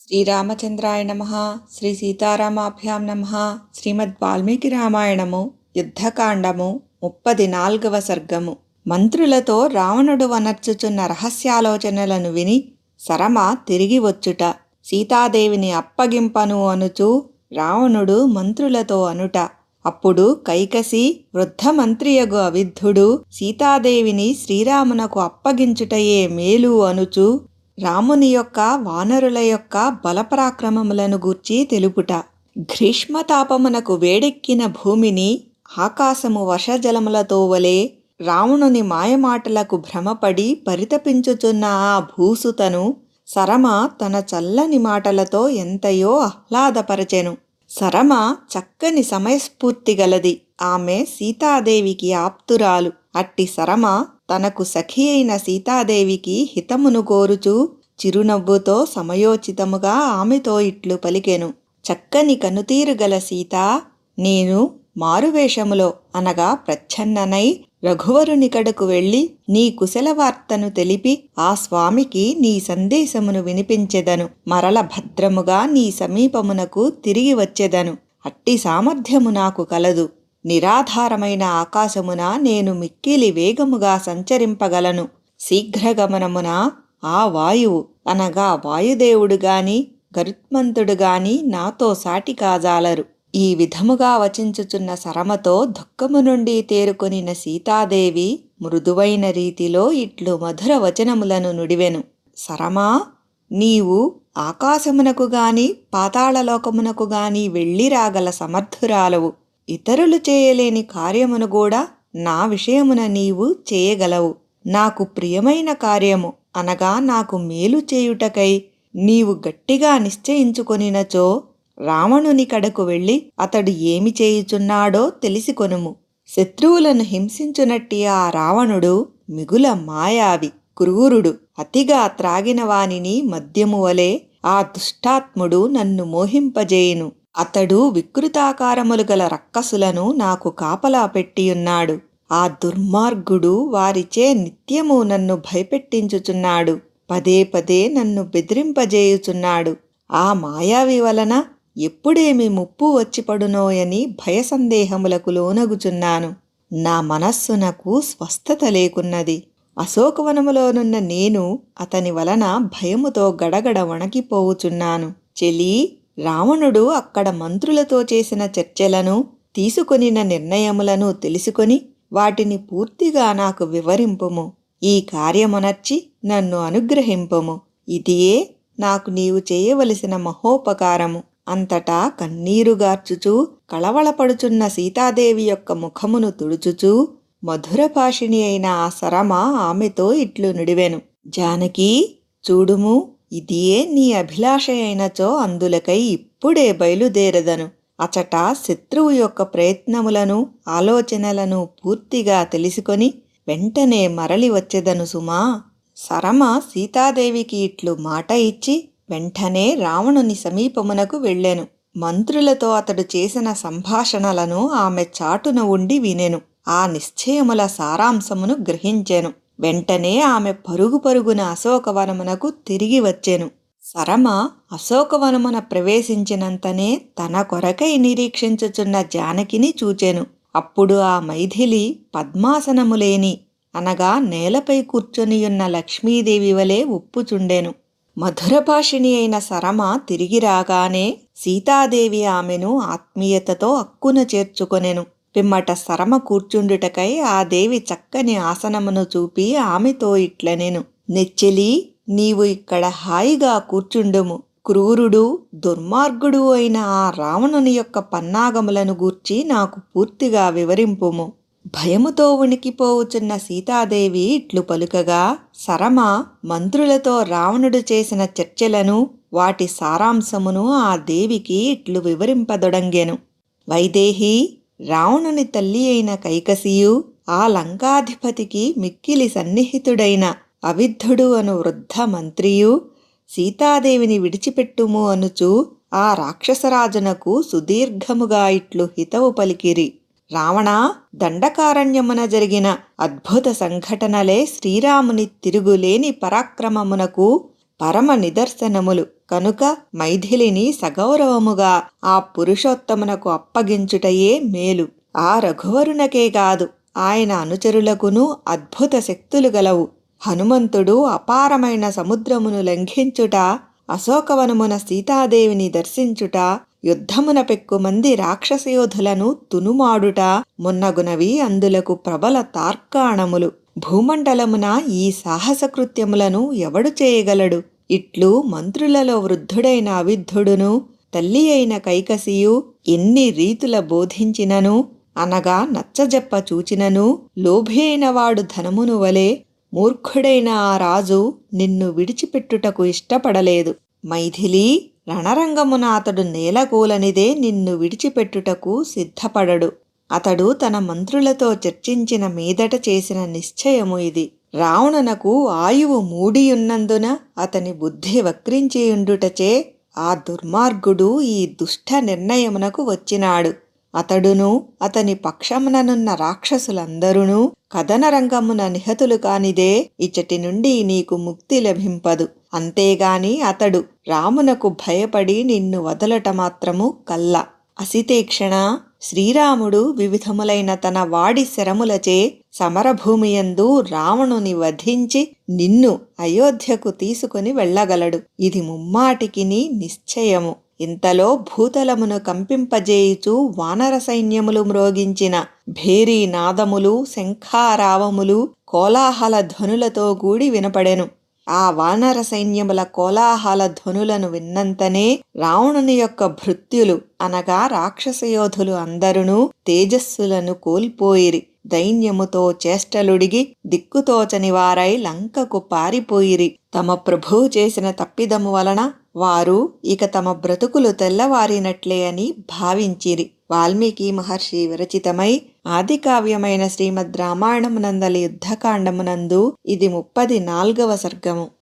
శ్రీరామచంద్రాయ నమః. శ్రీ సీతారామాభ్యాం నమః. శ్రీమద్ వాల్మీకి రామాయణము యుద్ధకాండము 34వ సర్గము. మంత్రులతో రావణుడు వనర్చుచున్న రహస్యాలోచనలను విని సరమ తిరిగి వచ్చుట. సీతాదేవిని అప్పగింపను అనుచు రావణుడు మంత్రులతో అనుట. అప్పుడు కైకసి వృద్ధ మంత్రియగు అవిద్ధుడు సీతాదేవిని శ్రీరామునకు అప్పగించుటయే మేలు అనుచు రాముని యొక్క వానరుల యొక్క బలపరాక్రమములను గూర్చి తెలుపుట. గ్రీష్మతాపమునకు వేడెక్కిన భూమిని ఆకాశము వర్షజలములతో వలె రావణుని మాయమాటలకు భ్రమపడి పరితపించుచున్న ఆ భూసుతను సరమ తన చల్లని మాటలతో ఎంతయో ఆహ్లాదపరచెను. సరమ చక్కని సమయస్ఫూర్తి గలది. ఆమె సీతాదేవికి ఆప్తురాలు. అట్టి సరమ తనకు సఖి అయిన సీతాదేవికి హితమును కోరుచు చిరునవ్వుతో సమయోచితముగా ఆమెతో ఇట్లు పలికెను. చక్కని కనుతీరు గల సీత, నేను మారువేషములో అనగా ప్రచ్ఛన్ననై రఘువరునికడకు వెళ్ళి నీ కుశలవార్తను తెలిపి ఆ స్వామికి నీ సందేశమును వినిపించెదను. మరల భద్రముగా నీ సమీపమునకు తిరిగి వచ్చెదను. అట్టి సామర్థ్యము నాకు కలదు. నిరాధారమైన ఆకాశమున నేను మిక్కిలి వేగముగా సంచరింపగలను. శీఘ్రగమనమున ఆ వాయువు అనగా వాయుదేవుడు గాని గరుత్మంతుడు గాని నాతో సాటి కాజాలరు. ఈ విధముగా వచించుచున్న సరమతో దుఃఖము నుండి తేరుకొనిన సీతాదేవి మృదువైన రీతిలో ఇట్లు మధుర వచనములను నుడివెను. సరమా, నీవు ఆకాశమునకు గాని పాతాళలోకమునకు గాని వెళ్ళి రాగల సమర్థురాలవు. ఇతరులు చేయలేని కార్యమును కూడా నా విషయమున నీవు చేయగలవు. నాకు ప్రియమైన కార్యము అనగా నాకు మేలు చేయుటకై నీవు గట్టిగా నిశ్చయించుకొనినచో రావణుని కడకు వెళ్ళి అతడు ఏమి చేయుచున్నాడో తెలిసికొనుము. శత్రువులను హింసించునట్టి ఆ రావణుడు మిగుల మాయావి, క్రూరుడు. అతిగా త్రాగిన వానిని మద్యము వలె ఆ దుష్టాత్ముడు నన్ను మోహింపజేయును. అతడు వికృతాకారములు గల రక్కసులను నాకు కాపలా పెట్టియున్నాడు. ఆ దుర్మార్గుడు వారిచే నిత్యము నన్ను భయపెట్టించుచున్నాడు. పదే పదే నన్ను బెదిరింపజేయుచున్నాడు. ఆ మాయావి వలన ఎప్పుడేమి ముప్పు వచ్చిపడునోయని భయసందేహములకు లోనగుచున్నాను. నా మనస్సునకు స్వస్థత లేకున్నది. అశోకవనములోనున్న నేను అతని వలన భయముతో గడగడ వణకిపోవుచున్నాను. చెలీ, రావణుడు అక్కడ మంత్రులతో చేసిన చర్చలను తీసుకొనిన నిర్ణయములను తెలుసుకొని వాటిని పూర్తిగా నాకు వివరింపుము. ఈ కార్యమునర్చి నన్ను అనుగ్రహింపుము. ఇదియే నాకు నీవు చేయవలసిన మహోపకారము. అంతటా కన్నీరుగార్చుచూ కళవళపడుచున్న సీతాదేవి యొక్క ముఖమును తుడుచుచూ మధురభాషిణి అయిన ఆ సరమ ఆమెతో ఇట్లు నుడివెను. జానకీ, చూడుము, ఇదియే నీ అభిలాష అయినచో అందులకై ఇప్పుడే బయలుదేరదను. అచట శత్రువు యొక్క ప్రయత్నములను ఆలోచనలను పూర్తిగా తెలుసుకొని వెంటనే మరలి వచ్చెదను సుమా. సరమ సీతాదేవికి ఇట్లు మాట ఇచ్చి వెంటనే రావణుని సమీపమునకు వెళ్ళెను. మంత్రులతో అతడు చేసిన సంభాషణలను ఆమె చాటున ఉండి వినెను. ఆ నిశ్చయముల సారాంశమును గ్రహించెను. వెంటనే ఆమె పరుగు పరుగున అశోకవనమునకు తిరిగి వచ్చెను. సరమ అశోకవనమున ప్రవేశించినంతనే తన కొరకై నిరీక్షించుచున్న జానకిని చూచెను. అప్పుడు ఆ మైథిలి పద్మాసనములేని అనగా నేలపై కూర్చొనియున్న లక్ష్మీదేవి వలె ఉప్పుచుండెను. మధురభాషిణి అయిన సరమ తిరిగి రాగానే సీతాదేవి ఆమెను ఆత్మీయతతో అక్కున చేర్చుకొనెను. పిమ్మట సరమ కూర్చుండుటకై ఆ దేవి చక్కని ఆసనమును చూపి ఆమెతో ఇట్లనెను. నెచ్చెలి, నీవు ఇక్కడ హాయిగా కూర్చుండుము. క్రూరుడు దుర్మార్గుడు అయిన ఆ రావణుని యొక్క పన్నాగములను గూర్చి నాకు పూర్తిగా వివరింపుము. భయముతో ఉనికిపోవుచున్న సీతాదేవి ఇట్లు పలుకగా సరమ మంత్రులతో రావణుడు చేసిన చర్చలను వాటి సారాంశమును ఆ దేవికి ఇట్లు వివరింపదొడంగెను. వైదేహి, రావణుని తల్లి అయిన కైకసియు ఆ లంకాధిపతికి మిక్కిలి సన్నిహితుడైన అవిద్ధుడు అను వృద్ధ మంత్రియు సీతాదేవిని విడిచిపెట్టుము అనుచు ఆ రాక్షసరాజునకు సుదీర్ఘముగా ఇట్లు హితవు పలికిరి. రావణ, దండకారణ్యమున జరిగిన అద్భుత సంఘటనలే శ్రీరాముని తిరుగులేని పరాక్రమమునకు పరమ నిదర్శనములు. కనుక మైథిలిని సగౌరవముగా ఆ పురుషోత్తమునకు అప్పగించుటయే మేలు. ఆ రఘువరునకే కాదు, ఆయన అనుచరులకును అద్భుత శక్తులు గలవు. హనుమంతుడు అపారమైన సముద్రమును లంఘించుట, అశోకవనమున సీతాదేవిని దర్శించుట, యుద్ధమున పెక్కుమంది రాక్షసయోధులను తునుమాడుట మున్నగునవి అందులకు ప్రబల తార్కాణములు. భూమండలమున ఈ సాహసకృత్యములను ఎవడు చేయగలడు? ఇట్లు మంత్రులలో వృద్ధుడైన అవిద్ధుడును తల్లి అయిన కైకసియు ఎన్ని రీతుల బోధించినను, అనగా నచ్చజెప్ప చూచినను, లోభి అయినవాడు ధనమును వలె మూర్ఖుడైన ఆ రాజు నిన్ను విడిచిపెట్టుటకు ఇష్టపడలేదు. మైథిలీ, రణరంగమున అతడు నేలకూలనిదే నిన్ను విడిచిపెట్టుటకు సిద్ధపడడు. అతడు తన మంత్రులతో చర్చించిన మీదట చేసిన నిశ్చయము ఇది. రావణునకు ఆయువు మూడియున్నందున అతని బుద్ధి వక్రించియుండుటచే ఆ దుర్మార్గుడు ఈ దుష్ట నిర్ణయమునకు వచ్చినాడు. అతడును అతని పక్షముననున్న రాక్షసులందరూ కదనరంగమున నిహతులు కానిదే ఇచటి నుండి నీకు ముక్తి లభింపదు. అంతేగాని అతడు రామునకు భయపడి నిన్ను వదలట మాత్రము కల్ల. అసితేక్షణ, శ్రీరాముడు వివిధములైన తన వాడి శరములచే సమరభూమియందు రావణుని వధించి నిన్ను అయోధ్యకు తీసుకుని వెళ్ళగలడు. ఇది ముమ్మాటికిని నిశ్చయము. ఇంతలో భూతలమును కంపింపజేయుచు వానర సైన్యములు మ్రోగించిన భేరీ నాదములు, శంఖారావములు, కోలాహల ధ్వనులతో కూడి వినపడెను. ఆ వానర సైన్యముల కోలాహల ధ్వనులను విన్నంతనే రావణుని యొక్క భృత్యులు అనగా రాక్షసయోధులు అందరును తేజస్సులను కోల్పోయిరి. దైన్యముతో చేష్టలుడిగి దిక్కుతోచని వారై లంకకు పారిపోయిరి. తమ ప్రభువు చేసిన తప్పిదము వలన వారు ఇక తమ బ్రతుకులు తెల్లవారినట్లే అని భావించిరి. వాల్మీకి మహర్షి విరచితమై ఆదికావ్యమైన శ్రీమద్ రామాయణమునందలి యుద్ధకాండమునందు ఇది 34వ సర్గము.